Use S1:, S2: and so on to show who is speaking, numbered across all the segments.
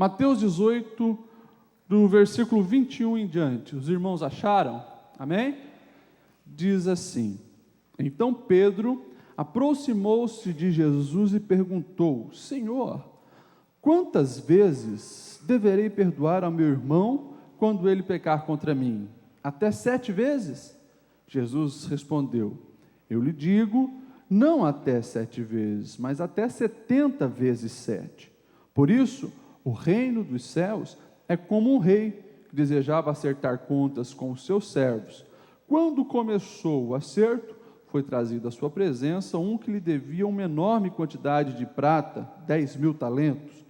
S1: Mateus 18, do versículo 21 em diante. Os irmãos acharam? Amém? Diz assim: então Pedro aproximou-se de Jesus e perguntou: Senhor, quantas vezes deverei perdoar ao meu irmão quando ele pecar contra mim? Até 7 vezes? Jesus respondeu: eu lhe digo, não até 7 vezes, mas até 70 vezes 7. Por isso, o reino dos céus é como um rei que desejava acertar contas com os seus servos. Quando começou o acerto, foi trazido à sua presença um que lhe devia uma enorme quantidade de prata, 10.000 talentos.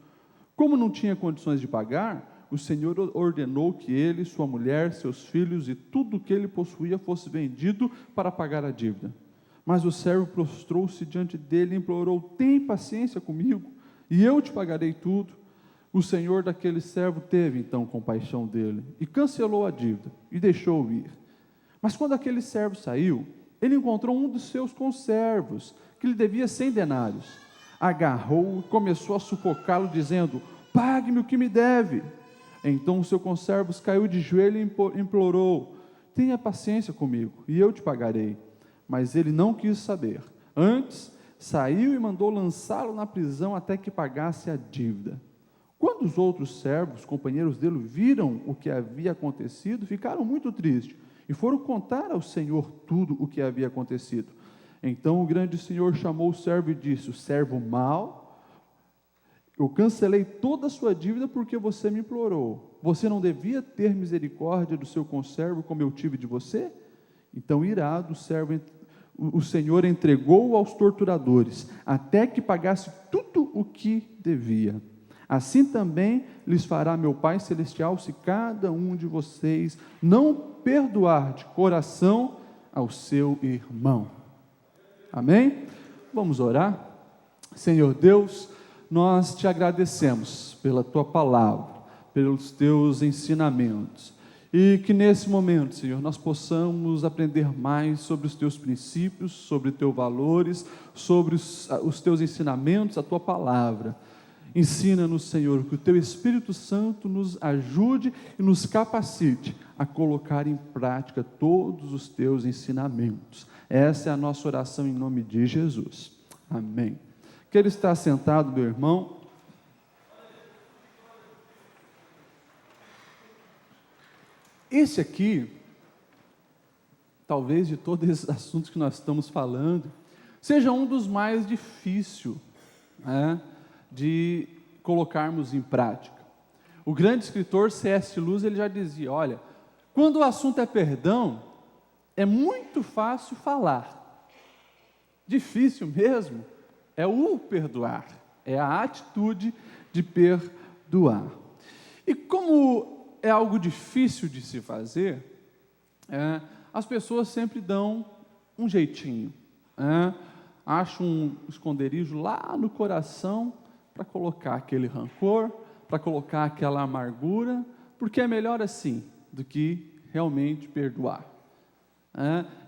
S1: Como não tinha condições de pagar, o Senhor ordenou que ele, sua mulher, seus filhos e tudo o que ele possuía fosse vendido para pagar a dívida. Mas o servo prostrou-se diante dele e implorou: tem paciência comigo, e eu te pagarei tudo. O senhor daquele servo teve então compaixão dele, e cancelou a dívida, e deixou-o ir. Mas quando aquele servo saiu, ele encontrou um dos seus conservos, que lhe devia 100 denários. Agarrou-o e começou a sufocá-lo, dizendo: pague-me o que me deve. Então o seu conservo caiu de joelho e implorou: tenha paciência comigo, e eu te pagarei. Mas ele não quis saber. Antes, saiu e mandou lançá-lo na prisão até que pagasse a dívida. Quando os outros servos, companheiros dele, viram o que havia acontecido, ficaram muito tristes e foram contar ao Senhor tudo o que havia acontecido. Então o grande Senhor chamou o servo e disse: o servo mau, eu cancelei toda a sua dívida porque você me implorou. Você não devia ter misericórdia do seu conservo como eu tive de você? Então, irado, o Senhor entregou-o aos torturadores, até que pagasse tudo o que devia. Assim também lhes fará meu Pai Celestial, se cada um de vocês não perdoar de coração ao seu irmão. Amém? Vamos orar? Senhor Deus, nós te agradecemos pela tua palavra, pelos teus ensinamentos, e que nesse momento, Senhor, nós possamos aprender mais sobre os teus princípios, sobre os teus valores, sobre os teus ensinamentos, a tua palavra. Ensina-nos, Senhor, que o teu Espírito Santo nos ajude e nos capacite a colocar em prática todos os teus ensinamentos. Essa é a nossa oração em nome de Jesus. Amém. Quero estar sentado, meu irmão. Esse aqui, talvez de todos esses assuntos que nós estamos falando, seja um dos mais difíceis, né, de colocarmos em prática. O grande escritor C.S. Lewis, ele já dizia: olha, quando o assunto é perdão, é muito fácil falar, difícil mesmo é o perdoar, é a atitude de perdoar. E como é algo difícil de se fazer, as pessoas sempre dão um jeitinho, acham um esconderijo lá no coração para colocar aquele rancor, para colocar aquela amargura, porque é melhor assim do que realmente perdoar.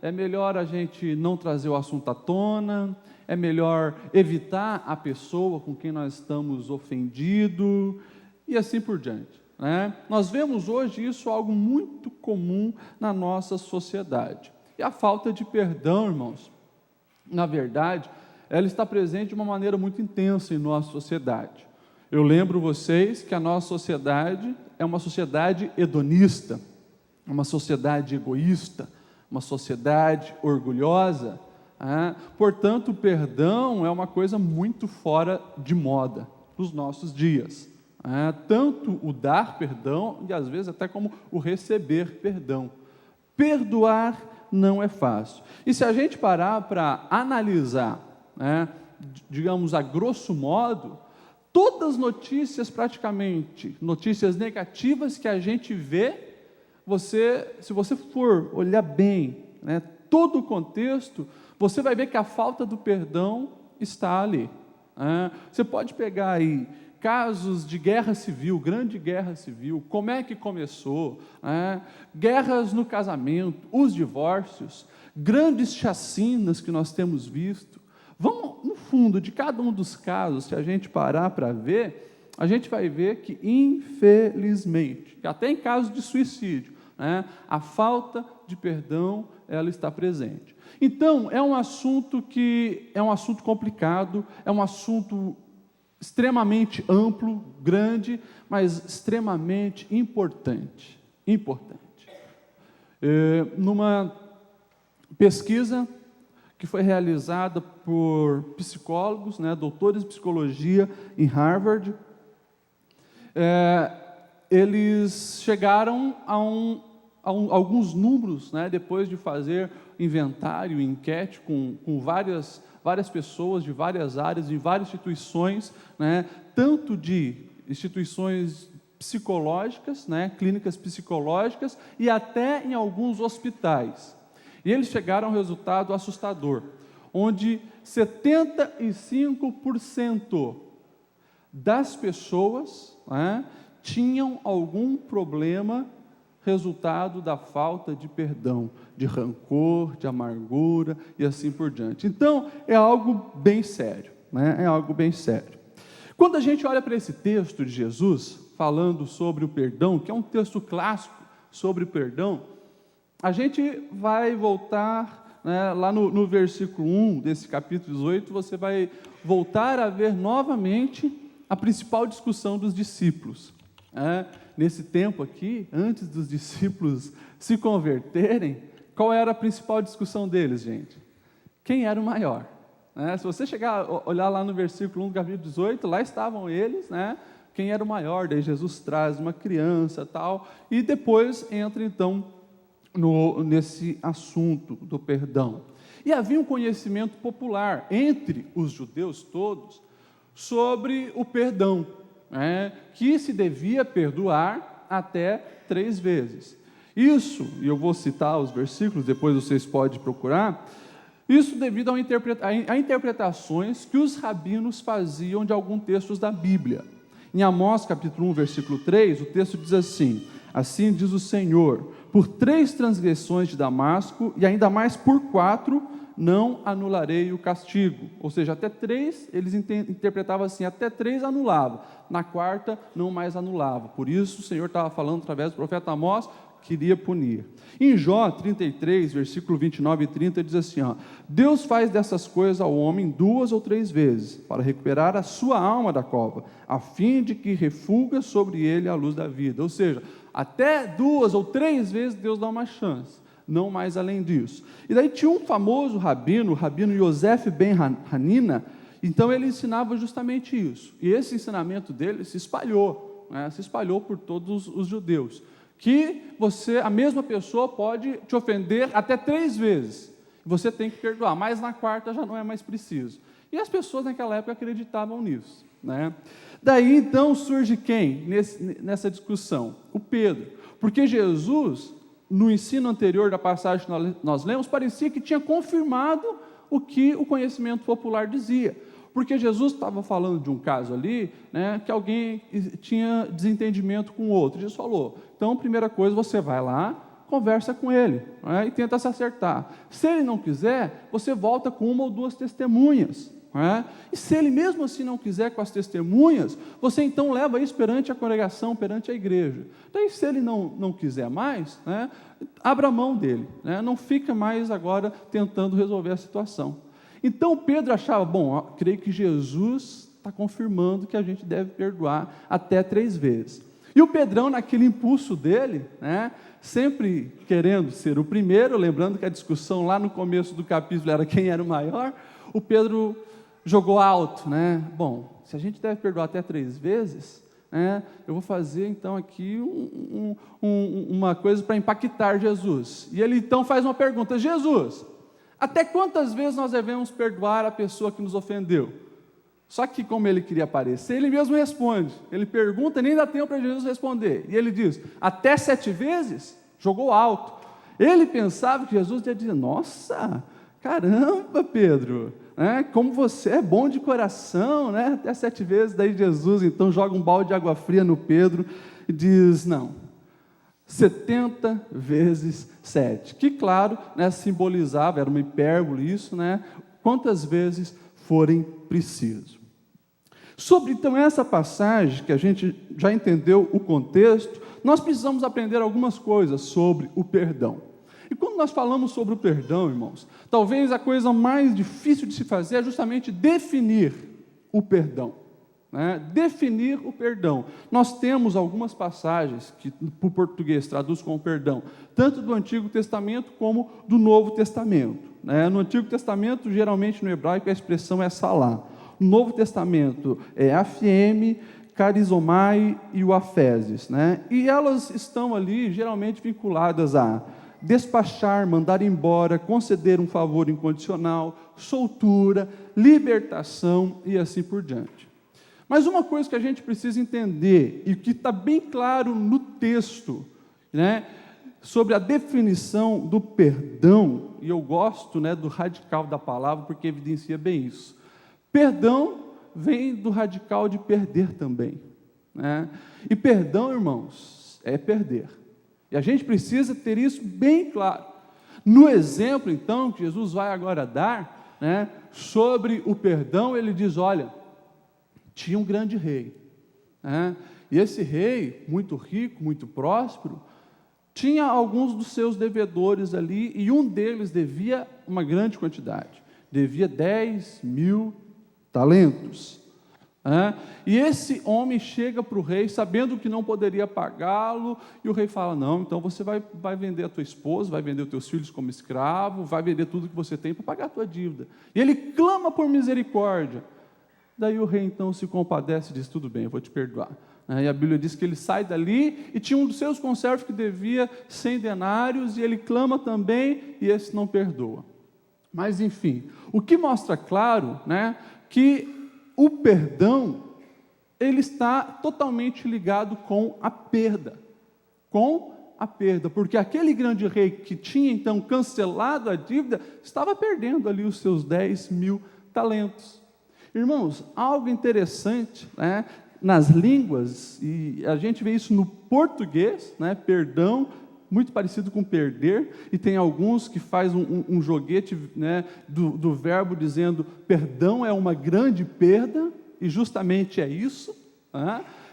S1: É melhor a gente não trazer o assunto à tona, é melhor evitar a pessoa com quem nós estamos ofendidos, e assim por diante. Nós vemos hoje isso algo muito comum na nossa sociedade. E a falta de perdão, irmãos, na verdade, ela está presente de uma maneira muito intensa em nossa sociedade. Eu lembro vocês que a nossa sociedade é uma sociedade hedonista, uma sociedade egoísta, uma sociedade orgulhosa. Portanto, o perdão é uma coisa muito fora de moda nos nossos dias. Tanto o dar perdão, e às vezes até como o receber perdão. Perdoar não é fácil. E se a gente parar para analisar, digamos a grosso modo, todas as notícias praticamente, notícias negativas que a gente vê, se você for olhar bem, todo o contexto, você vai ver que a falta do perdão está ali. Você pode pegar aí casos de guerra civil, grande guerra civil, como é que começou, guerras no casamento, os divórcios, grandes chacinas que nós temos visto. Vamos, no fundo, de cada um dos casos, se a gente parar para ver, a gente vai ver que, infelizmente, até em caso de suicídio, né, a falta de perdão, ela está presente. Então, é um assunto complicado, é um assunto extremamente amplo, grande, mas extremamente importante. Numa pesquisa que foi realizada por psicólogos, né, doutores de psicologia em Harvard, eles chegaram a alguns números, né, depois de fazer inventário, enquete com várias pessoas de várias áreas, de várias instituições, né, tanto de instituições psicológicas, né, clínicas psicológicas, e até em alguns hospitais. E eles chegaram a um resultado assustador, onde 75% das pessoas, né, tinham algum problema resultado da falta de perdão, de rancor, de amargura e assim por diante. Então, é algo bem sério, né? É algo bem sério. Quando a gente olha para esse texto de Jesus, falando sobre o perdão, que é um texto clássico sobre o perdão, a gente vai voltar, né, lá no versículo 1 desse capítulo 18, você vai voltar a ver novamente a principal discussão dos discípulos. Nesse tempo aqui, antes dos discípulos se converterem, qual era a principal discussão deles, gente? Quem era o maior? Se você olhar lá no versículo 1 do capítulo 18, lá estavam eles, né? Quem era o maior? Daí Jesus traz uma criança, tal, e depois entra então nesse assunto do perdão. E havia um conhecimento popular entre os judeus todos sobre o perdão, que se devia perdoar até 3 vezes. Isso, e eu vou citar os versículos, depois vocês podem procurar, isso devido a interpretações que os rabinos faziam de alguns textos da Bíblia. Em Amós capítulo 1, versículo 3, o texto diz assim: assim diz o Senhor, por 3 transgressões de Damasco, e ainda mais por 4, não anularei o castigo. Ou seja, até 3, eles interpretavam assim, até 3 anulava, na 4ª não mais anulava. Por isso o Senhor estava falando através do profeta Amós, queria punir. Em Jó 33, versículo 29 e 30, diz assim, Deus faz dessas coisas ao homem 2 ou 3 vezes, para recuperar a sua alma da cova, a fim de que refulga sobre ele a luz da vida. Ou seja, até 2 ou 3 vezes Deus dá uma chance, não mais além disso. E daí tinha um famoso rabino, o rabino Yosef ben Hanina, então ele ensinava justamente isso. E esse ensinamento dele se espalhou por todos os judeus, que a mesma pessoa pode te ofender até 3 vezes, você tem que perdoar, mas na 4ª já não é mais preciso. E as pessoas naquela época acreditavam nisso, né? Daí então surge quem nessa discussão? O Pedro, porque Jesus, no ensino anterior da passagem que nós lemos, parecia que tinha confirmado o que o conhecimento popular dizia, porque Jesus estava falando de um caso ali, né, que alguém tinha desentendimento com o outro. Jesus falou, então, primeira coisa, você vai lá, conversa com ele, né, e tenta se acertar. Se ele não quiser, você volta com 1 ou 2 testemunhas. E se ele mesmo assim não quiser com as testemunhas, você então leva isso perante a congregação, perante a igreja. Daí, se ele não quiser mais, abra mão dele, não fica mais agora tentando resolver a situação. Então Pedro achava, creio que Jesus está confirmando que a gente deve perdoar até 3 vezes. E o Pedrão, naquele impulso dele, sempre querendo ser o primeiro, lembrando que a discussão lá no começo do capítulo era quem era o maior, o Pedro jogou alto, se a gente deve perdoar até 3 vezes, eu vou fazer então aqui uma coisa para impactar Jesus. E ele então faz uma pergunta, Jesus, até quantas vezes nós devemos perdoar a pessoa que nos ofendeu? Só que como ele queria aparecer, ele mesmo responde, ele pergunta, nem dá tempo para Jesus responder, e ele diz, até 7 vezes? Jogou alto. Ele pensava que Jesus ia dizer, nossa, caramba Pedro, como você é bom de coração, até 7 vezes. Daí Jesus então joga um balde de água fria no Pedro e diz, não, 70 vezes 7, que claro, simbolizava, era uma hipérbole isso, quantas vezes forem preciso. Sobre, então, essa passagem, que a gente já entendeu o contexto, nós precisamos aprender algumas coisas sobre o perdão. E quando nós falamos sobre o perdão, irmãos, talvez a coisa mais difícil de se fazer é justamente definir o perdão. Definir o perdão. Nós temos algumas passagens que, para o português, traduz como perdão, tanto do Antigo Testamento como do Novo Testamento. No Antigo Testamento, geralmente no hebraico, a expressão é salá. No Novo Testamento é afieme, carizomai e o afeses. E elas estão ali, geralmente, vinculadas a despachar, mandar embora, conceder um favor incondicional, soltura, libertação e assim por diante. Mas uma coisa que a gente precisa entender, e que está bem claro no texto, sobre a definição do perdão, e eu gosto do radical da palavra, porque evidencia bem isso. Perdão vem do radical de perder também. E perdão, irmãos, é perder. E a gente precisa ter isso bem claro. No exemplo, então, que Jesus vai agora dar, sobre o perdão, ele diz, olha, tinha um grande rei, e esse rei, muito rico, muito próspero, tinha alguns dos seus devedores ali, e um deles devia uma grande quantidade, devia 10.000 talentos. E esse homem chega para o rei, sabendo que não poderia pagá-lo, e o rei fala, não, então você vai vender a tua esposa, vai vender os teus filhos como escravo, vai vender tudo que você tem para pagar a tua dívida. E ele clama por misericórdia. Daí o rei então se compadece e diz, tudo bem, eu vou te perdoar. E a Bíblia diz que ele sai dali, e tinha um dos seus conservos que devia 100 denários, e ele clama também, e esse não perdoa. Mas enfim, o que mostra claro, que o perdão, ele está totalmente ligado com a perda, porque aquele grande rei que tinha então cancelado a dívida, estava perdendo ali os seus 10.000 talentos. Irmãos, algo interessante, nas línguas, e a gente vê isso no português, perdão, muito parecido com perder, e tem alguns que faz um joguete do verbo dizendo, perdão é uma grande perda, e justamente é isso.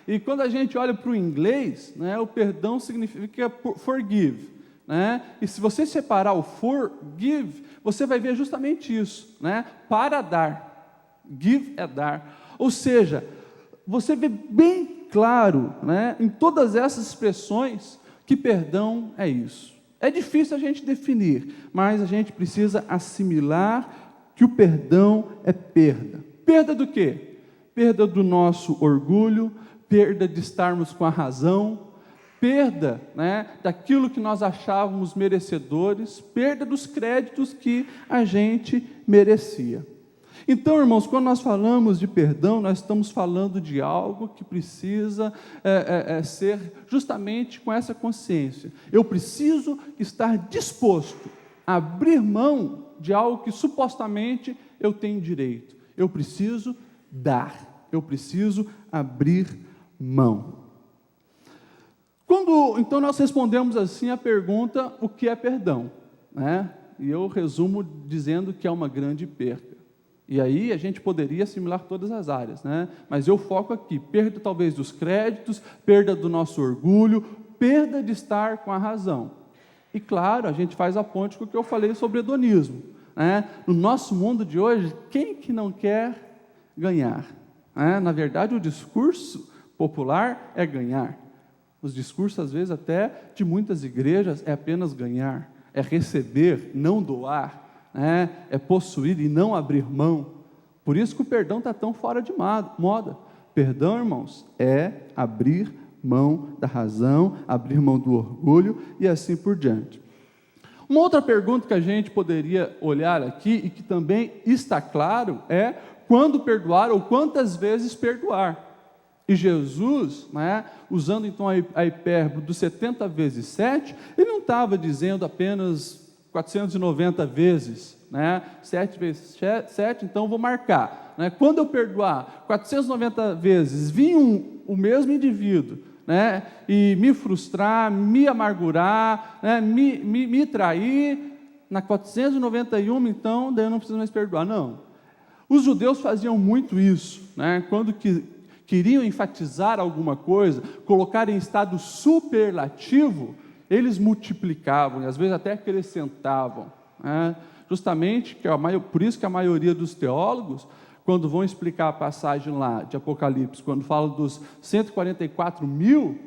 S1: E quando a gente olha para o inglês, o perdão significa forgive. E se você separar o forgive, você vai ver justamente isso, para dar. Give é dar, ou seja, você vê bem claro, em todas essas expressões, que perdão é isso. É difícil a gente definir, mas a gente precisa assimilar que o perdão é perda. Perda do quê? Perda do nosso orgulho, perda de estarmos com a razão, perda daquilo que nós achávamos merecedores, perda dos créditos que a gente merecia. Então, irmãos, quando nós falamos de perdão, nós estamos falando de algo que precisa ser justamente com essa consciência. Eu preciso estar disposto a abrir mão de algo que supostamente eu tenho direito. Eu preciso dar, eu preciso abrir mão. Quando, então, nós respondemos assim a pergunta, o que é perdão? E eu resumo dizendo que é uma grande perda. E aí a gente poderia assimilar todas as áreas, mas eu foco aqui, perda talvez dos créditos, perda do nosso orgulho, perda de estar com a razão. E claro, a gente faz a ponte com o que eu falei sobre hedonismo. No nosso mundo de hoje, quem que não quer ganhar? Na verdade, o discurso popular é ganhar. Os discursos, às vezes, até de muitas igrejas, é apenas ganhar, é receber, não doar. É possuir e não abrir mão. Por isso que o perdão está tão fora de moda. Perdão, irmãos, é abrir mão da razão, abrir mão do orgulho e assim por diante. Uma outra pergunta que a gente poderia olhar aqui e que também está claro é quando perdoar ou quantas vezes perdoar. E Jesus, usando então a hipérbole dos 70 vezes 7, ele não estava dizendo apenas 490 vezes, 7 vezes 7, então vou marcar. Quando eu perdoar 490 vezes, vir o mesmo indivíduo, e me frustrar, me amargurar, me trair, na 491, então, daí eu não preciso mais perdoar. Não. Os judeus faziam muito isso, né? Quando queriam enfatizar alguma coisa, colocar em estado superlativo, eles multiplicavam, e às vezes até acrescentavam, né? Justamente, por isso que a maioria dos teólogos, quando vão explicar a passagem lá de Apocalipse, quando fala dos 144 mil,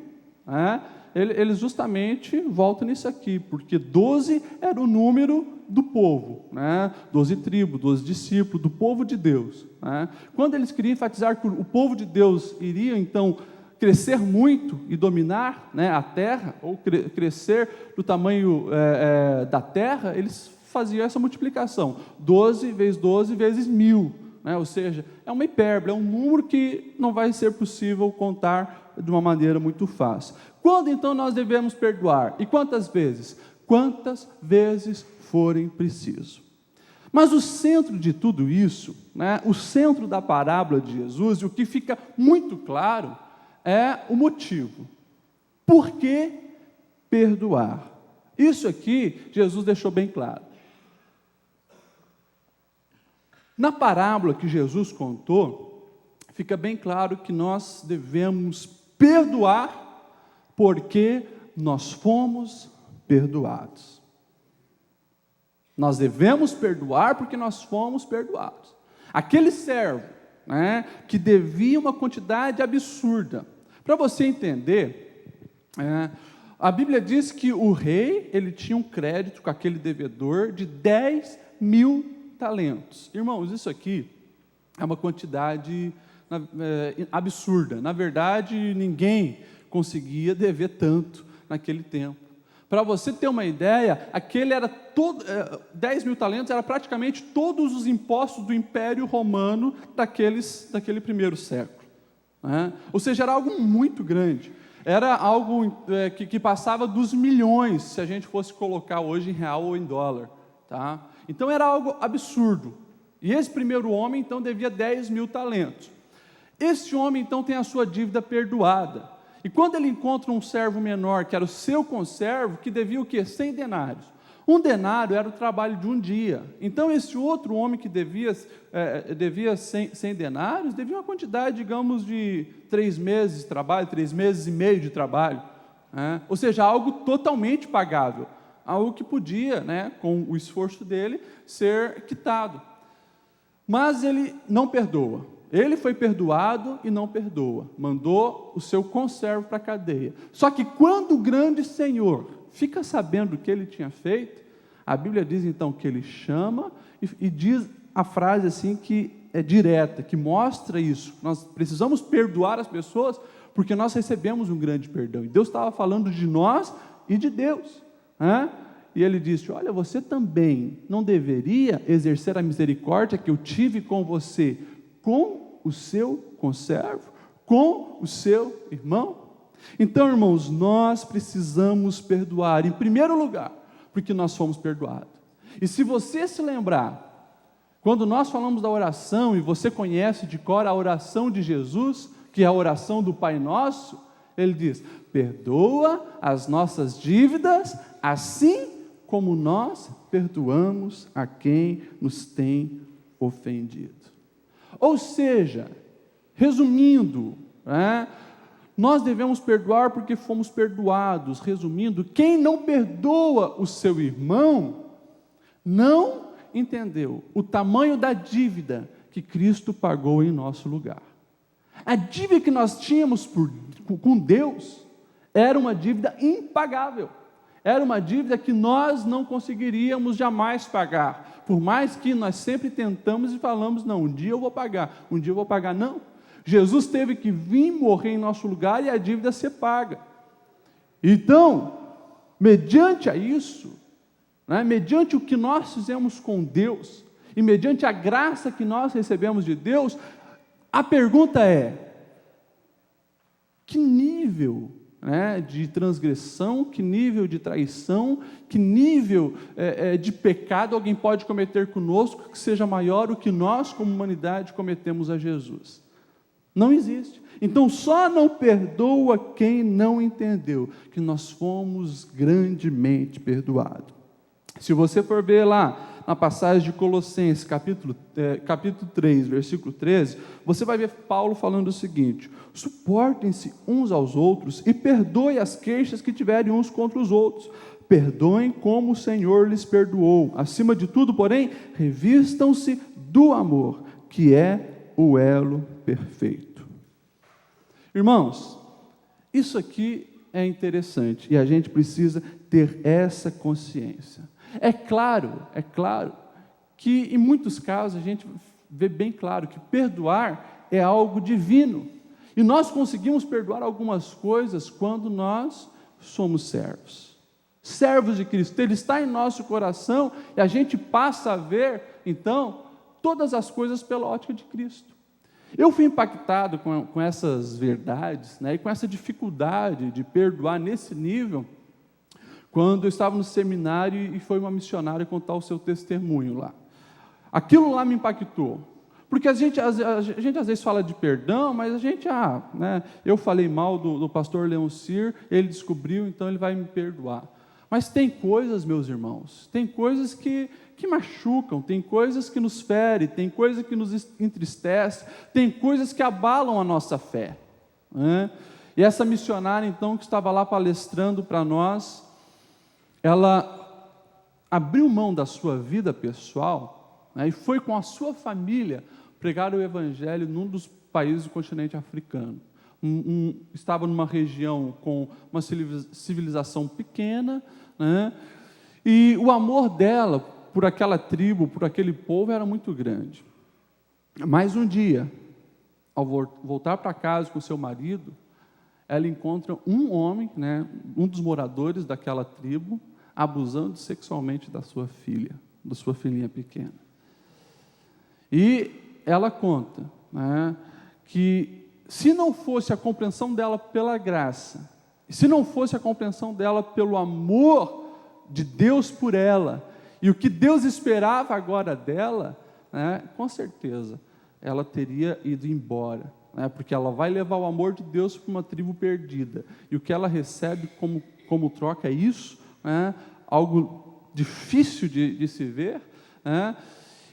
S1: né? Eles justamente voltam nisso aqui, porque 12 era o número do povo, né? 12 tribos, 12 discípulos, do povo de Deus, né? Quando eles queriam enfatizar que o povo de Deus iria, então, crescer muito e dominar, né, a terra, ou crescer do tamanho da terra, eles faziam essa multiplicação, 12 vezes 12 vezes 1000, né? Ou seja, é uma hipérbole, é um número que não vai ser possível contar de uma maneira muito fácil. Quando então nós devemos perdoar? E quantas vezes? Quantas vezes forem preciso. Mas o centro de tudo isso, né, o centro da parábola de Jesus, e o que fica muito claro, é o motivo. Por que perdoar? Isso aqui, Jesus deixou bem claro. Na parábola que Jesus contou, fica bem claro que nós devemos perdoar porque nós fomos perdoados. Nós devemos perdoar porque nós fomos perdoados. Aquele servo, né, que devia uma quantidade absurda. Para você entender, a Bíblia diz que o rei, ele tinha um crédito com aquele devedor de 10.000 talentos. Irmãos, isso aqui é uma quantidade absurda. Na verdade, ninguém conseguia dever tanto naquele tempo. Para você ter uma ideia, aquele era 10.000 talentos, era praticamente todos os impostos do Império Romano daquele primeiro século, né? Ou seja, era algo muito grande, era algo que passava dos milhões, se a gente fosse colocar hoje em real ou em dólar, tá? Então era algo absurdo, e esse primeiro homem então devia 10.000 talentos, esse homem então tem a sua dívida perdoada. E quando ele encontra um servo menor, que era o seu conservo, que devia o quê? 100 denários. Um denário era o trabalho de um dia. Então, esse outro homem que devia 100 denários, devia uma quantidade, digamos, de 3 meses de trabalho, 3 meses e meio de trabalho, né? Ou seja, algo totalmente pagável, algo que podia, né, com o esforço dele, ser quitado. Mas ele não perdoa. Ele foi perdoado e não perdoa, mandou o seu conservo para a cadeia. Só que quando o grande Senhor fica sabendo o que ele tinha feito, a Bíblia diz então que ele chama e diz a frase assim que é direta, que mostra isso. Nós precisamos perdoar as pessoas porque nós recebemos um grande perdão. E Deus estava falando de nós e de Deus, né? E ele disse: olha, você também não deveria exercer a misericórdia que eu tive com você, com o seu conservo, com o seu irmão? Então, irmãos, nós precisamos perdoar, em primeiro lugar, porque nós fomos perdoados. E se você se lembrar, quando nós falamos da oração, e você conhece de cor a oração de Jesus, que é a oração do Pai Nosso, ele diz: perdoa as nossas dívidas, assim como nós perdoamos a quem nos tem ofendido. Ou seja, resumindo, né, nós devemos perdoar porque fomos perdoados. Resumindo, quem não perdoa o seu irmão, não entendeu o tamanho da dívida que Cristo pagou em nosso lugar. A dívida que nós tínhamos com Deus era uma dívida impagável. Era uma dívida que nós não conseguiríamos jamais pagar, por mais que nós sempre tentamos e falamos: não, um dia eu vou pagar, um dia eu vou pagar. Não, Jesus teve que vir morrer em nosso lugar e a dívida ser paga. Então, mediante a isso, né, mediante o que nós fizemos com Deus, e mediante a graça que nós recebemos de Deus, a pergunta é: que nível, né, de transgressão, que nível de traição, que nível de pecado alguém pode cometer conosco que seja maior o que nós, como humanidade, cometemos a Jesus? Não existe. Então, só não perdoa quem não entendeu que nós fomos grandemente perdoados. Se você for ver lá na passagem de Colossenses, capítulo 3, versículo 13, você vai ver Paulo falando o seguinte: suportem-se uns aos outros e perdoem as queixas que tiverem uns contra os outros. Perdoem como o Senhor lhes perdoou. Acima de tudo, porém, revistam-se do amor, que é o elo perfeito. Irmãos, isso aqui é interessante e a gente precisa ter essa consciência. É claro que em muitos casos a gente vê bem claro que perdoar é algo divino. E nós conseguimos perdoar algumas coisas quando nós somos servos de Cristo. Ele está em nosso coração e a gente passa a ver, então, todas as coisas pela ótica de Cristo. Eu fui impactado com essas verdades, né, e com essa dificuldade de perdoar nesse nível, quando eu estava no seminário e foi uma missionária contar o seu testemunho lá. Aquilo lá me impactou, porque a gente às vezes fala de perdão, mas a gente, eu falei mal do pastor Leoncir, ele descobriu, então ele vai me perdoar. Mas tem coisas, meus irmãos, tem coisas que machucam, tem coisas que nos ferem, tem coisas que nos entristecem, tem coisas que abalam a nossa fé, né? E essa missionária, então, que estava lá palestrando para nós, ela abriu mão da sua vida pessoal, né, e foi com a sua família pregar o evangelho num dos países do continente africano. Estava numa região com uma civilização pequena, né, e o amor dela por aquela tribo, por aquele povo era muito grande. Mas um dia, ao voltar para casa com seu marido, ela encontra um homem, né, um dos moradores daquela tribo, abusando sexualmente da sua filha, da sua filhinha pequena. E ela conta, né, que se não fosse a compreensão dela pela graça, se não fosse a compreensão dela pelo amor de Deus por ela, e o que Deus esperava agora dela, né, com certeza, ela teria ido embora, né, porque ela vai levar o amor de Deus para uma tribo perdida, e o que ela recebe como troca é isso, né, algo difícil de se ver, né,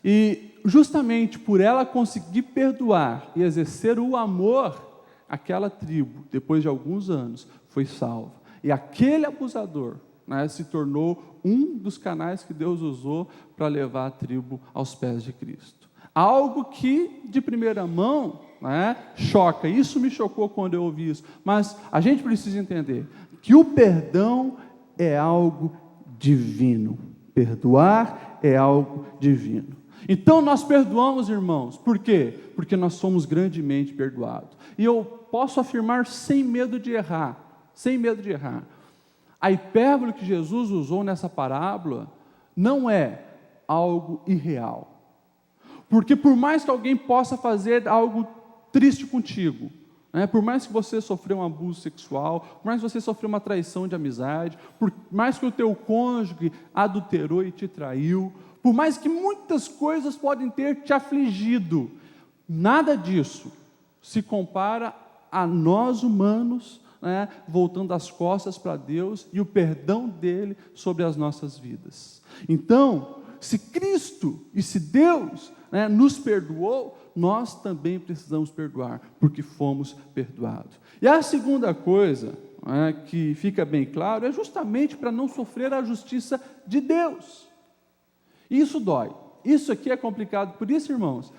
S1: e justamente por ela conseguir perdoar e exercer o amor, aquela tribo, depois de alguns anos, foi salva. E aquele abusador, né, se tornou um dos canais que Deus usou para levar a tribo aos pés de Cristo. Algo que, de primeira mão, né, choca. Isso me chocou quando eu ouvi isso. Mas a gente precisa entender que o perdão é algo divino. Perdoar é algo divino. Então nós perdoamos, irmãos, por quê? Porque nós somos grandemente perdoados. E eu posso afirmar sem medo de errar, a hipérbole que Jesus usou nessa parábola não é algo irreal. Porque por mais que alguém possa fazer algo triste contigo, né, por mais que você sofreu um abuso sexual, por mais que você sofreu uma traição de amizade, por mais que o teu cônjuge adulterou e te traiu, por mais que muitas coisas podem ter te afligido, nada disso se compara a nós humanos, né, voltando as costas para Deus e o perdão dele sobre as nossas vidas. Então, se Cristo e se Deus, né, nos perdoou, nós também precisamos perdoar, porque fomos perdoados. E a segunda coisa, né, que fica bem claro, é justamente para não sofrer a justiça de Deus. Isso dói, isso aqui é complicado, por isso, irmãos,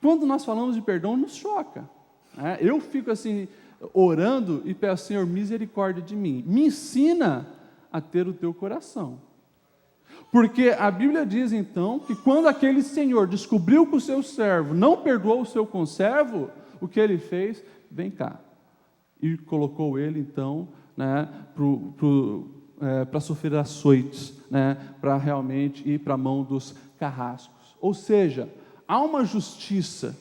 S1: quando nós falamos de perdão, nos choca, né? Eu fico assim, orando e peço, Senhor, misericórdia de mim, me ensina a ter o teu coração, porque a Bíblia diz então, que quando aquele senhor descobriu que o seu servo não perdoou o seu conservo, o que ele fez? Vem cá, e colocou ele então, né, para sofrer açoites, né, para realmente ir para a mão dos carrascos. Ou seja, há uma justiça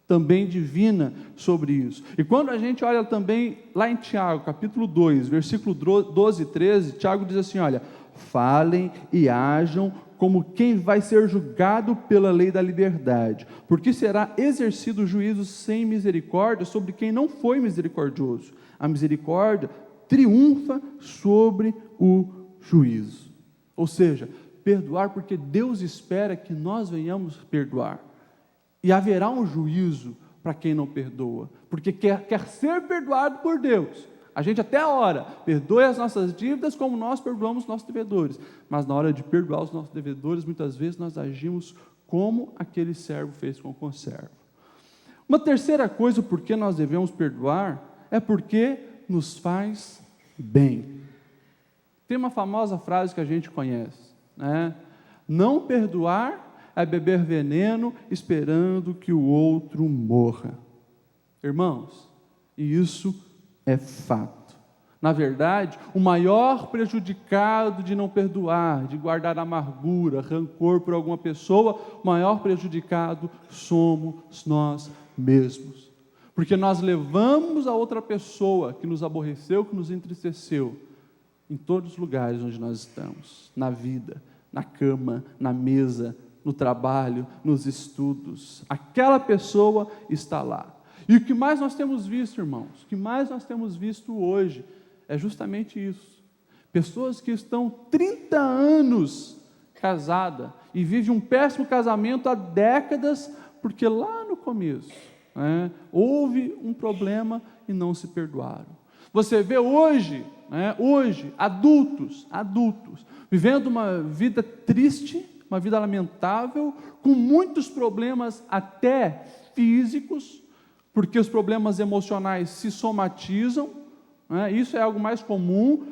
S1: também divina sobre isso. E quando a gente olha também lá em Tiago, capítulo 2, versículo 12 e 13, Tiago diz assim, olha, falem e ajam como quem vai ser julgado pela lei da liberdade, porque será exercido o juízo sem misericórdia sobre quem não foi misericordioso. A misericórdia triunfa sobre o juízo. Ou seja, Perdoar porque Deus espera que nós venhamos perdoar. E haverá um juízo para quem não perdoa, porque quer ser perdoado por Deus. A gente até ora, perdoe as nossas dívidas como nós perdoamos nossos devedores. Mas na hora de perdoar os nossos devedores, muitas vezes nós agimos como aquele servo fez com o conservo. Uma terceira coisa por que nós devemos perdoar é porque nos faz bem. Tem uma famosa frase que a gente conhece, né? Não perdoar é beber veneno esperando que o outro morra. Irmãos, e isso é fato. Na verdade, o maior prejudicado de não perdoar, de guardar amargura, rancor por alguma pessoa, o maior prejudicado somos nós mesmos. Porque nós levamos a outra pessoa que nos aborreceu, que nos entristeceu, em todos os lugares onde nós estamos, na vida, na cama, na mesa, no trabalho, nos estudos. Aquela pessoa está lá. E o que mais nós temos visto, irmãos, o que mais nós temos visto hoje é justamente isso. Pessoas que estão 30 anos casadas e vivem um péssimo casamento há décadas, porque lá no começo, houve um problema e não se perdoaram. Você vê hoje adultos, vivendo uma vida triste, uma vida lamentável, com muitos problemas até físicos, porque os problemas emocionais se somatizam, isso é algo mais comum,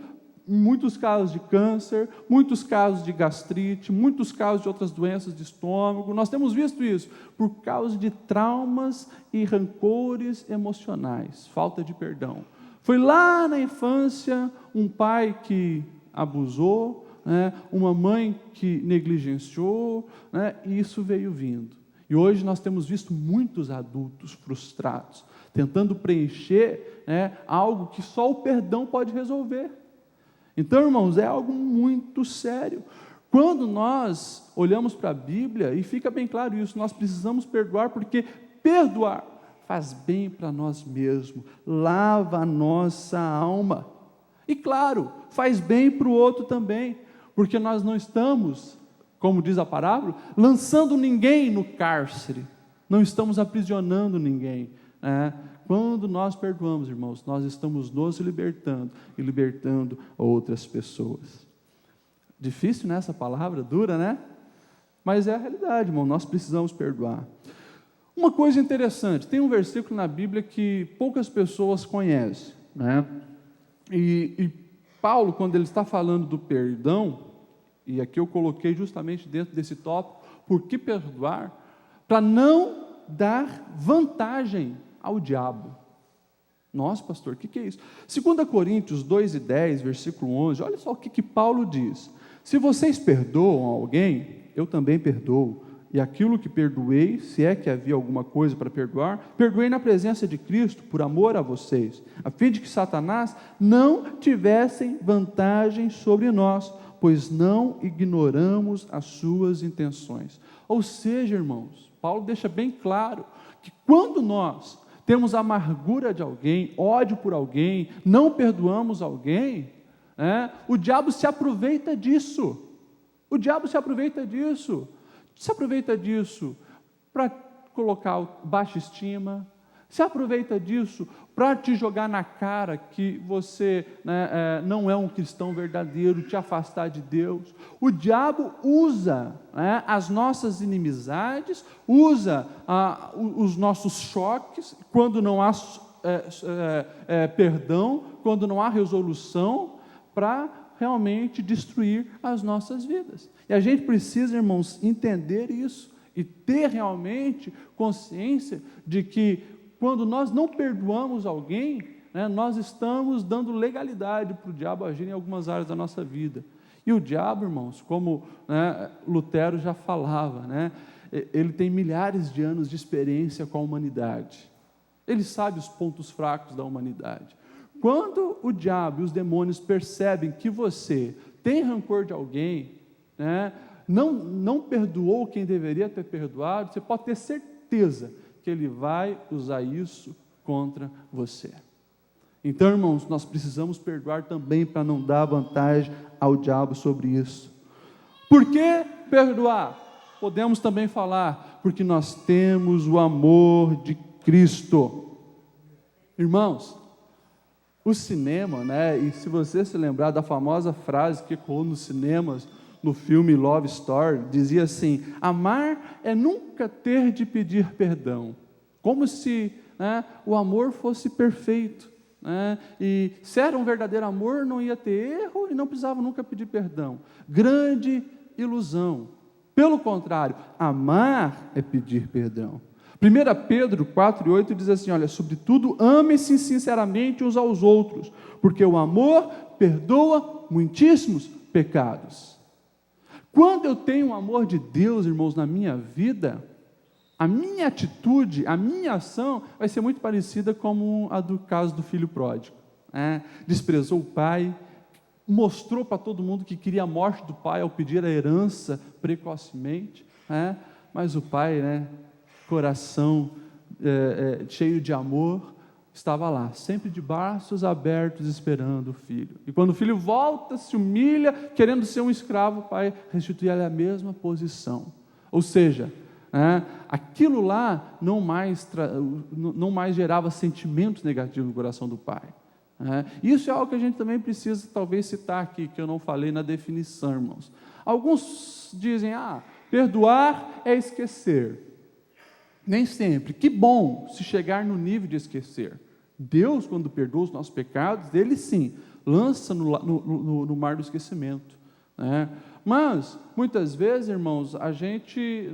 S1: em muitos casos de câncer, muitos casos de gastrite, muitos casos de outras doenças de estômago. Nós temos visto isso por causa de traumas e rancores emocionais, falta de perdão. Foi lá na infância um pai que abusou, uma mãe que negligenciou, e isso veio vindo. E hoje nós temos visto muitos adultos frustrados, tentando preencher algo que só o perdão pode resolver. Então, irmãos, é algo muito sério. Quando nós olhamos para a Bíblia, e fica bem claro isso, nós precisamos perdoar, porque perdoar faz bem para nós mesmos, lava a nossa alma. E claro, faz bem para o outro também, porque nós não estamos, como diz a parábola, lançando ninguém no cárcere, não estamos aprisionando ninguém. Quando nós perdoamos, irmãos, nós estamos nos libertando e libertando outras pessoas. Difícil, né, essa palavra, dura, né? Mas é a realidade, irmão, nós precisamos perdoar. Uma coisa interessante, tem um versículo na Bíblia que poucas pessoas conhecem, E Paulo, quando ele está falando do perdão, e aqui eu coloquei justamente dentro desse tópico, por que perdoar? Para não dar vantagem ao diabo. Nossa, pastor, o que é isso? 2 Coríntios 2:10, versículo 11, olha só o que Paulo diz. Se vocês perdoam alguém, eu também perdoo. E aquilo que perdoei, se é que havia alguma coisa para perdoar, perdoei na presença de Cristo, por amor a vocês, a fim de que Satanás não tivessem vantagem sobre nós, pois não ignoramos as suas intenções. Ou seja, irmãos, Paulo deixa bem claro que quando nós temos amargura de alguém, ódio por alguém, não perdoamos alguém, o diabo se aproveita disso. O diabo se aproveita disso. Se aproveita disso para colocar baixa estima, se aproveita disso para te jogar na cara que você não é um cristão verdadeiro, te afastar de Deus. O diabo usa as nossas inimizades, usa os nossos choques, quando não há perdão, quando não há resolução, para realmente destruir as nossas vidas. E a gente precisa, irmãos, entender isso e ter realmente consciência de que quando nós não perdoamos alguém, nós estamos dando legalidade para o diabo agir em algumas áreas da nossa vida. E o diabo, irmãos, como Lutero já falava, ele tem milhares de anos de experiência com a humanidade. Ele sabe os pontos fracos da humanidade. Quando o diabo e os demônios percebem que você tem rancor de alguém, não perdoou quem deveria ter perdoado, você pode ter certeza que ele vai usar isso contra você. Então, irmãos, nós precisamos perdoar também para não dar vantagem ao diabo sobre isso. Por que perdoar? Podemos também falar, porque nós temos o amor de Cristo. Irmãos, o cinema, né? E se você se lembrar da famosa frase que ecoou nos cinemas, no filme Love Story, dizia assim: amar é nunca ter de pedir perdão. Como se, né, o amor fosse perfeito, né? E se era um verdadeiro amor, não ia ter erro e não precisava nunca pedir perdão. Grande ilusão. Pelo contrário, amar é pedir perdão. 1 Pedro 4,8 diz assim: olha, sobretudo amem-se sinceramente uns aos outros, porque o amor perdoa muitíssimos pecados. Quando eu tenho o amor de Deus, irmãos, na minha vida, a minha atitude, a minha ação vai ser muito parecida com a do caso do filho pródigo, né? Desprezou o pai, mostrou para todo mundo que queria a morte do pai ao pedir a herança precocemente, né? Mas o pai, né, coração cheio de amor, estava lá, sempre de braços abertos, esperando o filho. E quando o filho volta, se humilha, querendo ser um escravo, o pai restitui a mesma posição. Ou seja, aquilo lá não mais gerava sentimentos negativos no coração do pai. Isso é algo que a gente também precisa talvez citar aqui, que eu não falei na definição, irmãos. Alguns dizem, perdoar é esquecer. Nem sempre. Que bom se chegar no nível de esquecer. Deus, quando perdoa os nossos pecados, Ele sim, lança no mar do esquecimento, né? Mas, muitas vezes, irmãos, a gente,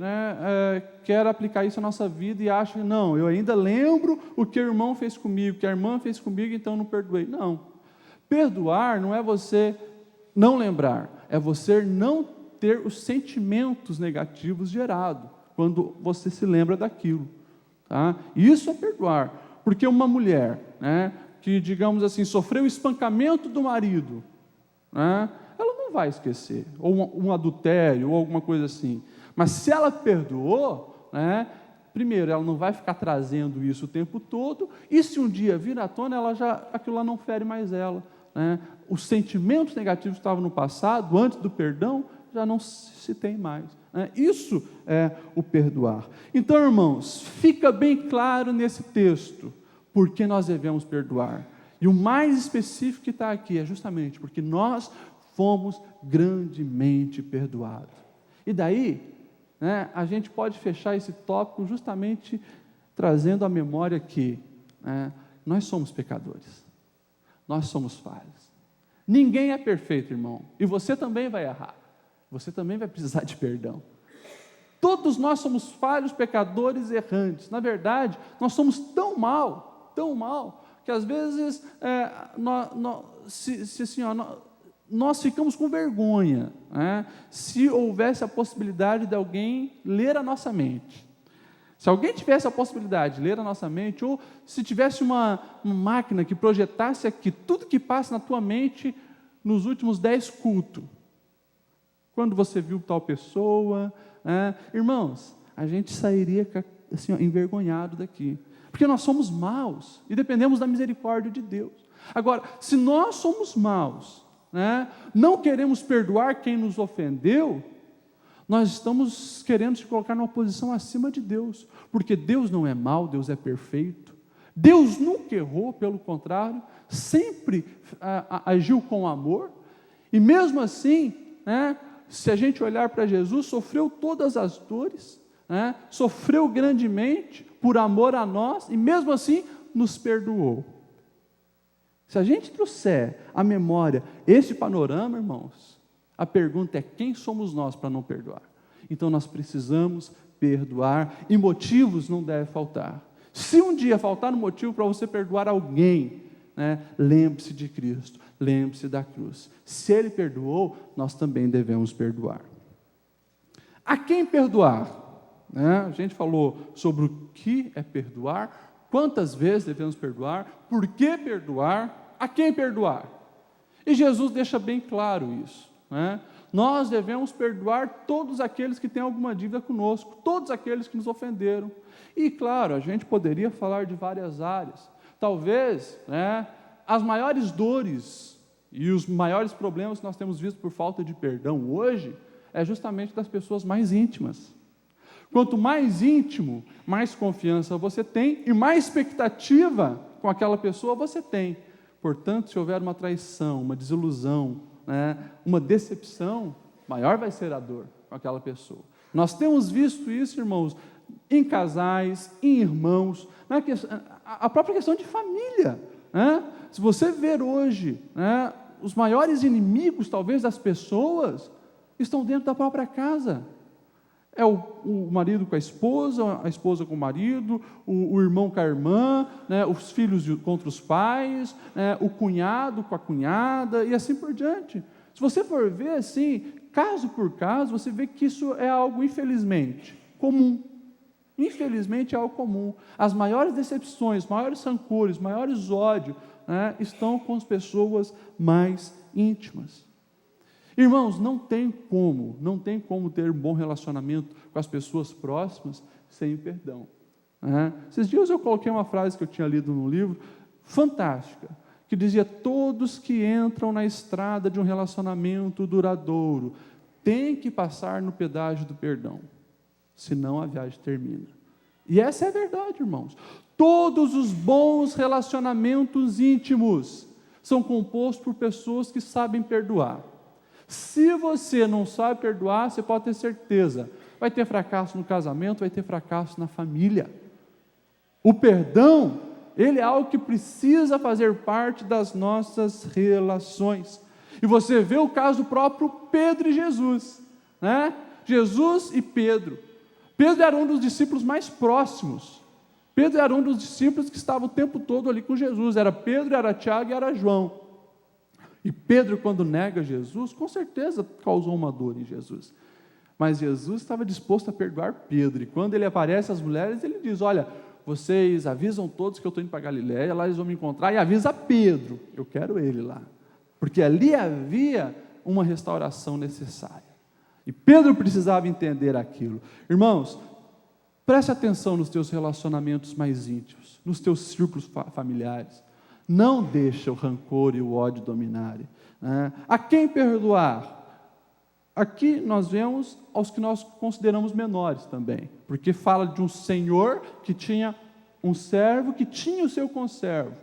S1: quer aplicar isso à nossa vida e acha, não, eu ainda lembro o que o irmão fez comigo, o que a irmã fez comigo, então não perdoei. Não. Perdoar não é você não lembrar, é você não ter os sentimentos negativos gerados quando você se lembra daquilo, tá? Isso é perdoar. Porque uma mulher, que, digamos assim, sofreu o espancamento do marido, ela não vai esquecer, ou um adultério, ou alguma coisa assim. Mas se ela perdoou, primeiro, ela não vai ficar trazendo isso o tempo todo, e se um dia vir à tona, aquilo lá não fere mais ela, Os sentimentos negativos que estavam no passado, antes do perdão, já não se tem mais. Isso é o perdoar. Então, irmãos, fica bem claro nesse texto por que nós devemos perdoar. E o mais específico que está aqui é justamente porque nós fomos grandemente perdoados. E daí, a gente pode fechar esse tópico justamente trazendo à memória que nós somos pecadores, nós somos falhos. Ninguém é perfeito, irmão, e você também vai errar. Você também vai precisar de perdão. Todos nós somos falhos, pecadores, errantes. Na verdade, nós somos tão mal, que às vezes nós ficamos com vergonha, se houvesse a possibilidade de alguém ler a nossa mente. Se alguém tivesse a possibilidade de ler a nossa mente, ou se tivesse uma máquina que projetasse aqui tudo que passa na tua mente nos últimos 10 cultos, quando você viu tal pessoa, irmãos, a gente sairia assim, envergonhado daqui, porque nós somos maus e dependemos da misericórdia de Deus. Agora, se nós somos maus, não queremos perdoar quem nos ofendeu, nós estamos querendo se colocar numa posição acima de Deus, porque Deus não é mau, Deus é perfeito. Deus nunca errou, pelo contrário, sempre agiu com amor, e mesmo assim, se a gente olhar para Jesus, sofreu todas as dores, sofreu grandemente por amor a nós, e mesmo assim nos perdoou. Se a gente trouxer à memória esse panorama, irmãos, a pergunta é: quem somos nós para não perdoar? Então nós precisamos perdoar, e motivos não devem faltar. Se um dia faltar um motivo para você perdoar alguém, lembre-se de Cristo, lembre-se da cruz. Se Ele perdoou, nós também devemos perdoar. A quem perdoar? A gente falou sobre o que é perdoar, quantas vezes devemos perdoar, por que perdoar, a quem perdoar. E Jesus deixa bem claro isso. Nós devemos perdoar todos aqueles que têm alguma dívida conosco, todos aqueles que nos ofenderam. E claro, a gente poderia falar de várias áreas. Talvez, as maiores dores e os maiores problemas que nós temos visto por falta de perdão hoje, é justamente das pessoas mais íntimas. Quanto mais íntimo, mais confiança você tem e mais expectativa com aquela pessoa você tem. Portanto, se houver uma traição, uma desilusão, né, uma decepção, maior vai ser a dor com aquela pessoa. Nós temos visto isso, irmãos, em casais, em irmãos, a própria questão de família. Né? Se você ver hoje, né, os maiores inimigos, talvez, das pessoas, estão dentro da própria casa. É o marido com a esposa com o marido, o irmão com a irmã, né, os filhos contra os pais, né, o cunhado com a cunhada, e assim por diante. Se você for ver assim, caso por caso, você vê que isso é algo, infelizmente, comum. Infelizmente é algo comum. As maiores decepções, maiores rancores, maiores ódios, né, estão com as pessoas mais íntimas. Irmãos, não tem como ter um bom relacionamento com as pessoas próximas sem o perdão. Né? Esses dias eu coloquei uma frase que eu tinha lido no livro, fantástica, que dizia: todos que entram na estrada de um relacionamento duradouro têm que passar no pedágio do perdão, senão a viagem termina. E essa é a verdade, irmãos. Todos os bons relacionamentos íntimos são compostos por pessoas que sabem perdoar. Se você não sabe perdoar, você pode ter certeza, vai ter fracasso no casamento, vai ter fracasso na família. O perdão, ele é algo que precisa fazer parte das nossas relações. E você vê o caso do próprio Pedro e Jesus, né? Jesus e Pedro. Pedro era um dos discípulos mais próximos. Pedro era um dos discípulos que estava o tempo todo ali com Jesus. Era Pedro, era Tiago e era João. E Pedro, quando nega Jesus, com certeza causou uma dor em Jesus. Mas Jesus estava disposto a perdoar Pedro. E quando ele aparece às mulheres, ele diz: olha, vocês avisam todos que eu estou indo para Galiléia, lá eles vão me encontrar, e avisa Pedro, eu quero ele lá. Porque ali havia uma restauração necessária. E Pedro precisava entender aquilo. Irmãos, preste atenção nos teus relacionamentos mais íntimos, nos teus círculos familiares. Não deixa o rancor e o ódio dominarem. Né? A quem perdoar? Aqui nós vemos aos que nós consideramos menores também, porque fala de um senhor que tinha um servo que tinha o seu conservo.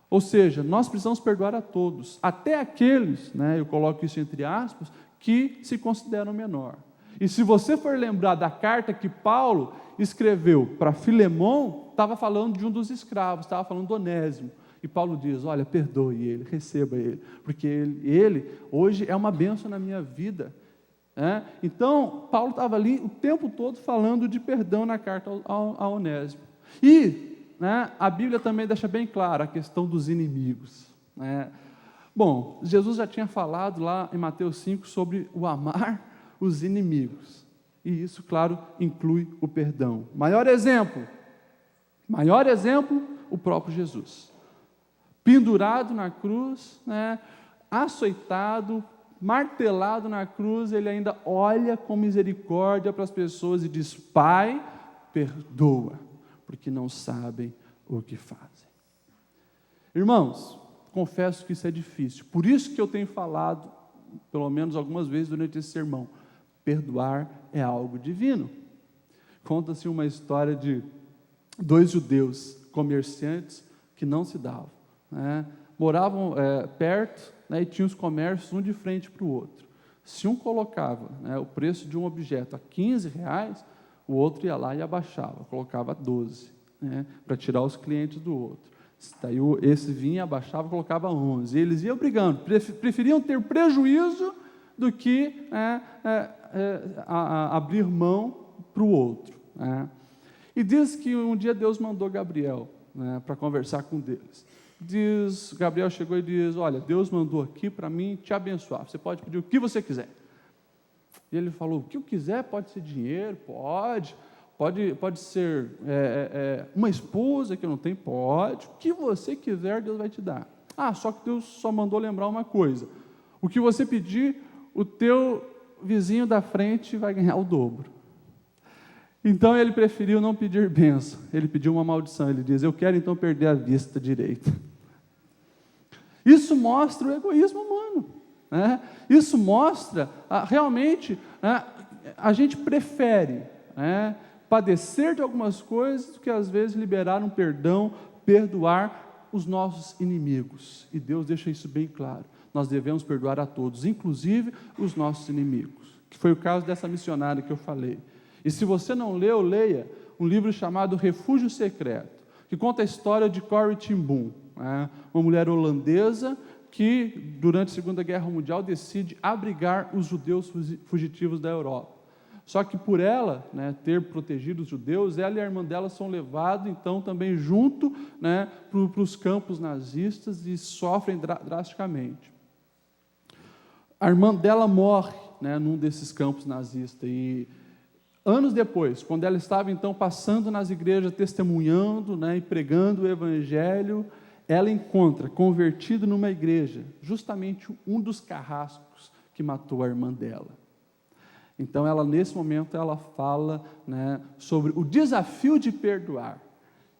S1: Ou seja, nós precisamos perdoar a todos, até aqueles, né, eu coloco isso entre aspas, que se consideram menor. E se você for lembrar da carta que Paulo escreveu para Filemão, estava falando de um dos escravos, estava falando do Onésimo. E Paulo diz: olha, perdoe ele, receba ele, porque ele hoje é uma bênção na minha vida. Então, Paulo estava ali o tempo todo falando de perdão na carta ao Onésimo. E a Bíblia também deixa bem clara a questão dos inimigos. Bom, Jesus já tinha falado lá em Mateus 5 sobre o amar os inimigos. E isso, claro, inclui o perdão. Maior exemplo, o próprio Jesus. Pendurado na cruz, açoitado, martelado na cruz, ele ainda olha com misericórdia para as pessoas e diz: Pai, perdoa, porque não sabem o que fazem. Irmãos, confesso que isso é difícil, por isso que eu tenho falado, pelo menos algumas vezes durante esse sermão, perdoar é algo divino. Conta-se uma história de 2 judeus comerciantes que não se davam. Moravam perto, e tinham os comércios um de frente para o outro. Se um colocava o preço de um objeto a R$15, o outro ia lá e abaixava, colocava 12, para tirar os clientes do outro. Daí esse vinha, abaixava, colocava 11. E eles iam brigando, preferiam ter prejuízo do que abrir mão para o outro. E diz que um dia Deus mandou Gabriel para conversar com Deus. Gabriel chegou e diz: olha, Deus mandou aqui para mim te abençoar, você pode pedir o que você quiser. E ele falou: o que eu quiser, pode ser dinheiro, pode ser uma esposa que eu não tenho, pode, o que você quiser Deus vai te dar. Só que Deus só mandou lembrar uma coisa: o que você pedir, o teu vizinho da frente vai ganhar o dobro. Então ele preferiu não pedir bênção, ele pediu uma maldição. Ele diz: eu quero então perder a vista direita. Isso mostra o egoísmo humano. né? Isso mostra, realmente, a gente prefere, né, padecer de algumas coisas do que às vezes liberar um perdão, perdoar os nossos inimigos. E Deus deixa isso bem claro. Nós devemos perdoar a todos, inclusive os nossos inimigos, que foi o caso dessa missionária que eu falei. E se você não leu, leia um livro chamado Refúgio Secreto, que conta a história de Corrie ten Boom, né, uma mulher holandesa que, durante a Segunda Guerra Mundial, decide abrigar os judeus fugitivos da Europa. Só que por ela, né, ter protegido os judeus, ela e a irmã dela são levados, então, também junto, né, para os campos nazistas e sofrem drasticamente. A irmã dela morre, né, num desses campos nazistas, e anos depois, quando ela estava, então, passando nas igrejas, testemunhando, né, e pregando o Evangelho, ela encontra, convertido numa igreja, justamente um dos carrascos que matou a irmã dela. Então, ela, nesse momento, ela fala, né, sobre o desafio de perdoar.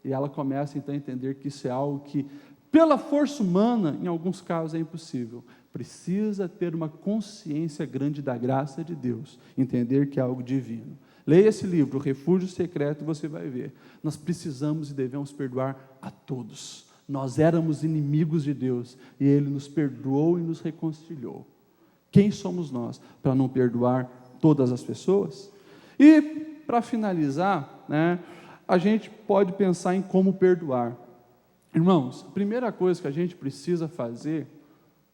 S1: E ela começa, então, a entender que isso é algo que, pela força humana, em alguns casos é impossível. Precisa ter uma consciência grande da graça de Deus, entender que é algo divino. Leia esse livro, O Refúgio Secreto, e você vai ver. Nós precisamos e devemos perdoar a todos. Nós éramos inimigos de Deus, e Ele nos perdoou e nos reconciliou. Quem somos nós para não perdoar todas as pessoas? E, para finalizar, né, a gente pode pensar em como perdoar. Irmãos, a primeira coisa que a gente precisa fazer,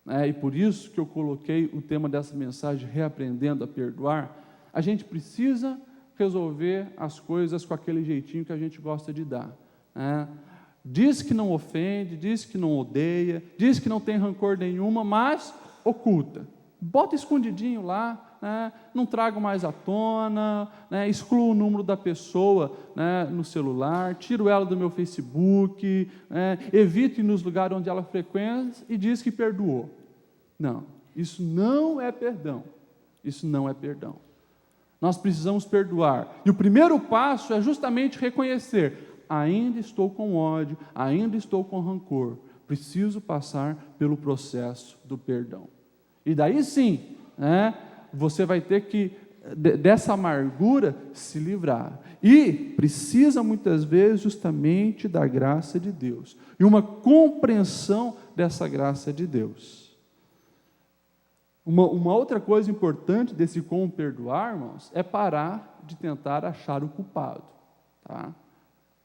S1: né, e por isso que eu coloquei o tema dessa mensagem, Reaprendendo a Perdoar, a gente precisa resolver as coisas com aquele jeitinho que a gente gosta de dar, né? Diz que não ofende, diz que não odeia, diz que não tem rancor nenhuma, mas oculta. Bota escondidinho lá, né? Não traga mais à tona, né? Exclua o número da pessoa, né, no celular, tiro ela do meu Facebook, né? Evite nos lugares onde ela frequenta e diz que perdoou. Não, isso não é perdão. Isso não é perdão. Nós precisamos perdoar. E o primeiro passo é justamente reconhecer: ainda estou com ódio, ainda estou com rancor. Preciso passar pelo processo do perdão. E daí sim, né, você vai ter que, dessa amargura, se livrar. E precisa, muitas vezes, justamente da graça de Deus. E uma compreensão dessa graça de Deus. Uma outra coisa importante desse como perdoar, irmãos, é parar de tentar achar o culpado. Tá?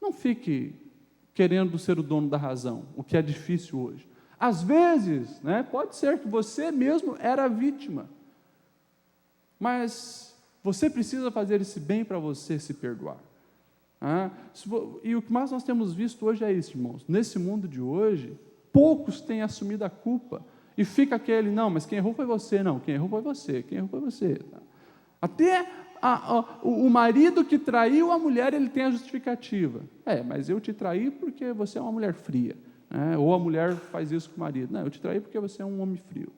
S1: Não fique querendo ser o dono da razão, o que é difícil hoje. Às vezes, né, pode ser que você mesmo era a vítima, mas você precisa fazer esse bem para você se perdoar. E o que mais nós temos visto hoje é isso, irmãos. Nesse mundo de hoje, poucos têm assumido a culpa, e fica aquele: não, mas quem errou foi você. Não, quem errou foi você, quem errou foi você. Até o marido que traiu a mulher, ele tem a justificativa: mas eu te traí porque você é uma mulher fria, né? Ou a mulher faz isso com o marido: não, eu te traí porque você é um homem frio.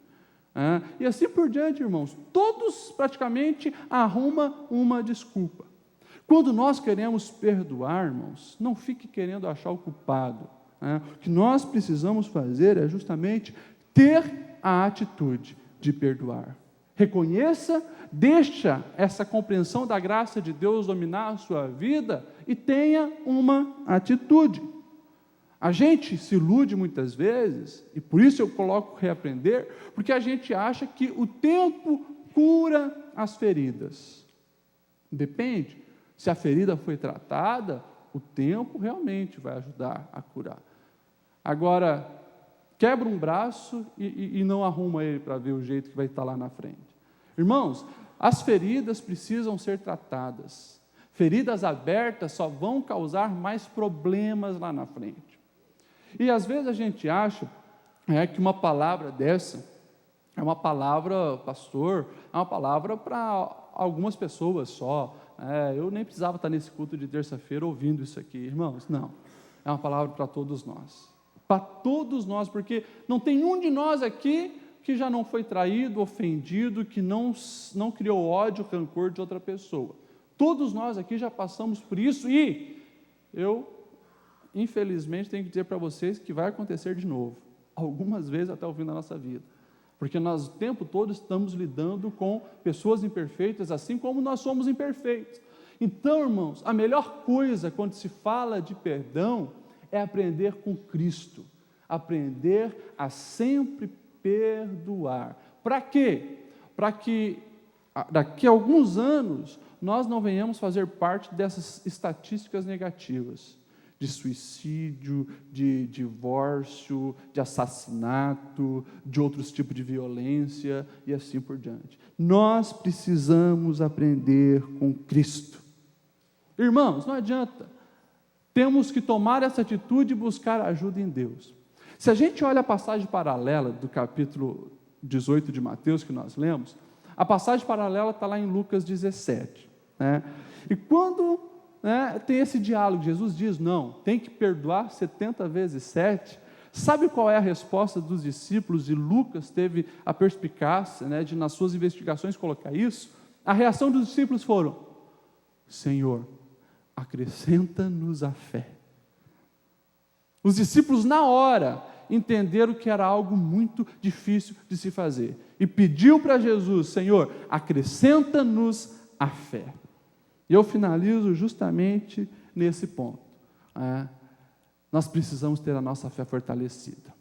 S1: E assim por diante, irmãos. Todos praticamente arrumam uma desculpa. Quando nós queremos perdoar, irmãos, não fique querendo achar o culpado. O que nós precisamos fazer é justamente ter a atitude de perdoar. Reconheça, deixa essa compreensão da graça de Deus dominar a sua vida e tenha uma atitude. A gente se ilude muitas vezes, e por isso eu coloco reaprender, porque a gente acha que o tempo cura as feridas. Depende. Se a ferida foi tratada, o tempo realmente vai ajudar a curar. Agora, quebra um braço e não arruma ele para ver o jeito que vai estar lá na frente. Irmãos, as feridas precisam ser tratadas. Feridas abertas só vão causar mais problemas lá na frente. E às vezes a gente acha que uma palavra dessa é uma palavra, pastor, é uma palavra para algumas pessoas só. Eu nem precisava estar nesse culto de terça-feira ouvindo isso aqui. Irmãos, não. É uma palavra para todos nós. Para todos nós, porque não tem um de nós aqui que já não foi traído, ofendido, que não criou ódio, rancor de outra pessoa. Todos nós aqui já passamos por isso e eu, infelizmente, tenho que dizer para vocês que vai acontecer de novo, algumas vezes até o fim da nossa vida. Porque nós o tempo todo estamos lidando com pessoas imperfeitas, assim como nós somos imperfeitos. Então, irmãos, a melhor coisa quando se fala de perdão é aprender com Cristo, aprender a sempre perdoar. Para quê? Para que daqui a alguns anos nós não venhamos fazer parte dessas estatísticas negativas, de suicídio, de divórcio, de assassinato, de outros tipos de violência e assim por diante. Nós precisamos aprender com Cristo. Irmãos, não adianta. Temos que tomar essa atitude e buscar ajuda em Deus. Se a gente olha a passagem paralela do capítulo 18 de Mateus, que nós lemos, a passagem paralela está lá em Lucas 17. Né? E quando tem esse diálogo, Jesus diz, não, tem que perdoar 70 vezes 7. Sabe qual é a resposta dos discípulos? E Lucas teve a perspicácia, de nas suas investigações colocar isso. A reação dos discípulos foram, Senhor, acrescenta-nos a fé. Os discípulos na hora entenderam que era algo muito difícil de se fazer. E pediu para Jesus, Senhor, acrescenta-nos a fé. E eu finalizo justamente nesse ponto. Nós precisamos ter a nossa fé fortalecida.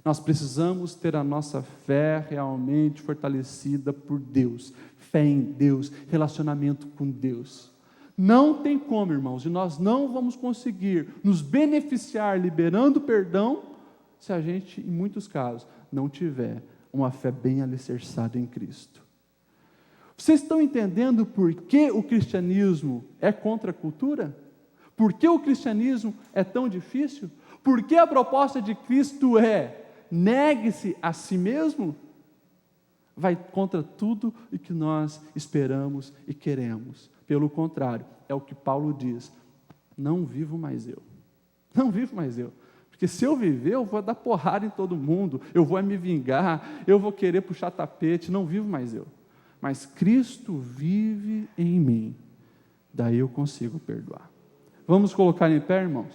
S1: Nós precisamos ter a nossa fé realmente fortalecida por Deus. Fé em Deus, relacionamento com Deus. Não tem como, irmãos, e nós não vamos conseguir nos beneficiar liberando perdão se a gente, em muitos casos, não tiver uma fé bem alicerçada em Cristo. Vocês estão entendendo por que o cristianismo é contra a cultura? Por que o cristianismo é tão difícil? Por que a proposta de Cristo é negue-se a si mesmo? Vai contra tudo o que nós esperamos e queremos. Pelo contrário, é o que Paulo diz, não vivo mais eu. Não vivo mais eu. Porque se eu viver, eu vou dar porrada em todo mundo, eu vou me vingar, eu vou querer puxar tapete, não vivo mais eu. Mas Cristo vive em mim, daí eu consigo perdoar. Vamos colocar em pé, irmãos?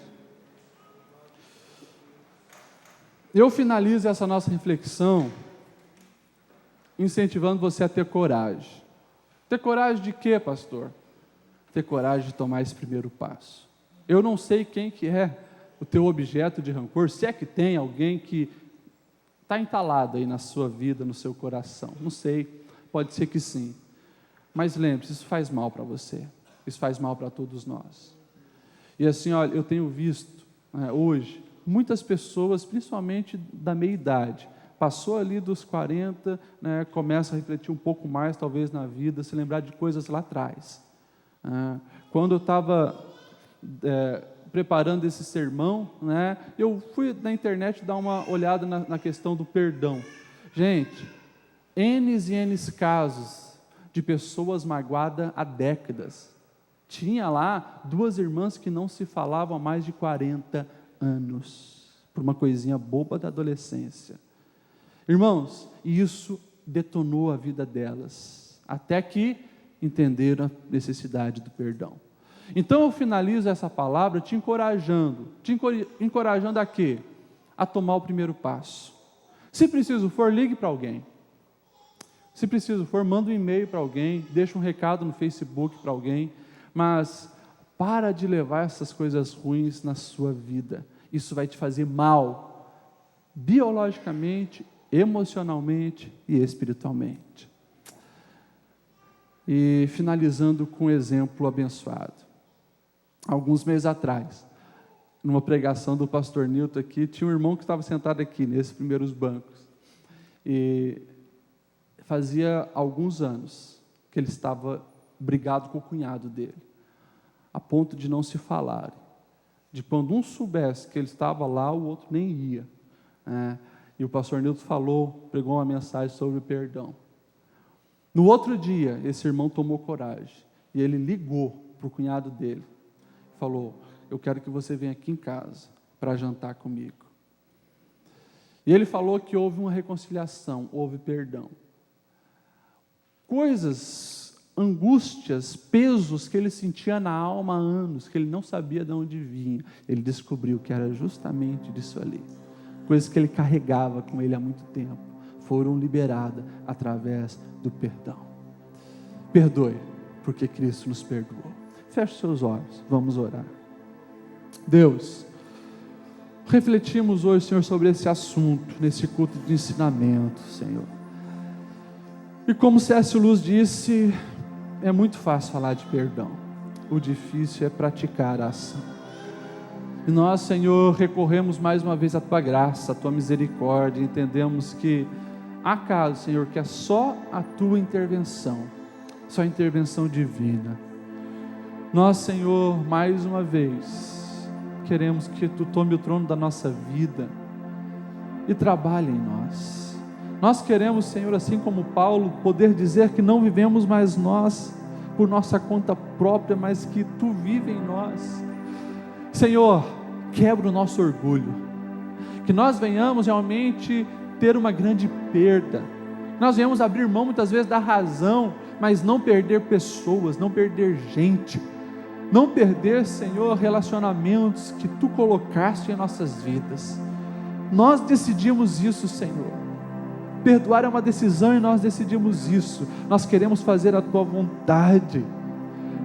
S1: Eu finalizo essa nossa reflexão incentivando você a ter coragem. Ter coragem de quê, pastor? Ter coragem de tomar esse primeiro passo. Eu não sei quem que é o teu objeto de rancor, se é que tem alguém que está entalado aí na sua vida, no seu coração. Não sei, pode ser que sim. Mas lembre-se, isso faz mal para você. Isso faz mal para todos nós. E assim, olha, eu tenho visto hoje muitas pessoas, principalmente da meia-idade, passou ali dos 40, começa a refletir um pouco mais, talvez, na vida, se lembrar de coisas lá atrás. Quando eu estava preparando esse sermão, eu fui na internet dar uma olhada na questão do perdão. Gente, N e N casos de pessoas magoadas há décadas. Tinha lá 2 irmãs que não se falavam há mais de 40 anos, por uma coisinha boba da adolescência. Irmãos, isso detonou a vida delas, até que entenderam a necessidade do perdão. Então eu finalizo essa palavra te encorajando a quê? A tomar o primeiro passo. Se preciso for, ligue para alguém. Se preciso for, manda um e-mail para alguém, deixa um recado no Facebook para alguém, mas para de levar essas coisas ruins na sua vida. Isso vai te fazer mal, biologicamente, emocionalmente e espiritualmente. E finalizando com um exemplo abençoado. Alguns meses atrás, numa pregação do pastor Nilton aqui, tinha um irmão que estava sentado aqui, nesses primeiros bancos. E fazia alguns anos que ele estava brigado com o cunhado dele, a ponto de não se falarem. De quando um soubesse que ele estava lá, o outro nem ia. E o pastor Nilton pregou uma mensagem sobre o perdão. No outro dia, esse irmão tomou coragem, e ele ligou para o cunhado dele, falou, eu quero que você venha aqui em casa, para jantar comigo. E ele falou que houve uma reconciliação, houve perdão. Coisas, angústias, pesos que ele sentia na alma há anos, que ele não sabia de onde vinha, ele descobriu que era justamente disso ali. Coisas que ele carregava com ele há muito tempo, foram liberadas através do perdão. Perdoe, porque Cristo nos perdoou. Feche seus olhos, vamos orar. Deus, refletimos hoje, Senhor, sobre esse assunto, nesse culto de ensinamento, Senhor. E como C.S. Lewis disse, é muito fácil falar de perdão, o difícil é praticar a ação. E nós, Senhor, recorremos mais uma vez à Tua graça, à Tua misericórdia, entendemos que há casos, Senhor, que é só a Tua intervenção, só a intervenção divina. Nós, Senhor, mais uma vez, queremos que Tu tome o trono da nossa vida e trabalhe em nós. Nós queremos, Senhor, assim como Paulo, poder dizer que não vivemos mais nós por nossa conta própria, mas que Tu vive em nós. Senhor, quebra o nosso orgulho, que nós venhamos realmente ter uma grande perda, nós venhamos abrir mão muitas vezes da razão, mas não perder pessoas, não perder gente, não perder, Senhor, relacionamentos que Tu colocaste em nossas vidas. Nós decidimos isso, Senhor. Perdoar é uma decisão e nós decidimos isso. Nós queremos fazer a Tua vontade,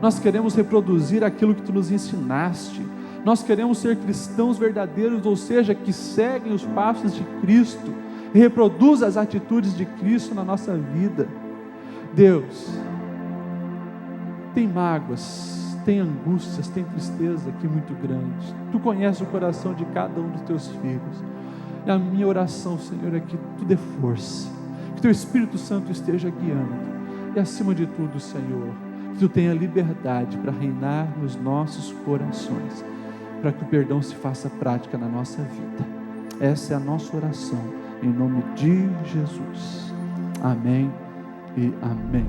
S1: nós queremos reproduzir aquilo que Tu nos ensinaste, nós queremos ser cristãos verdadeiros, ou seja, que seguem os passos de Cristo e reproduzem as atitudes de Cristo na nossa vida. Deus, tem mágoas, tem angústias, tem tristeza aqui muito grande. Tu conheces o coração de cada um dos Teus filhos. E a minha oração, Senhor, é que Tu dê força, que Teu Espírito Santo esteja guiando, e acima de tudo, Senhor, que Tu tenha liberdade para reinar nos nossos corações, para que o perdão se faça prática na nossa vida. Essa é a nossa oração, em nome de Jesus. Amém e amém.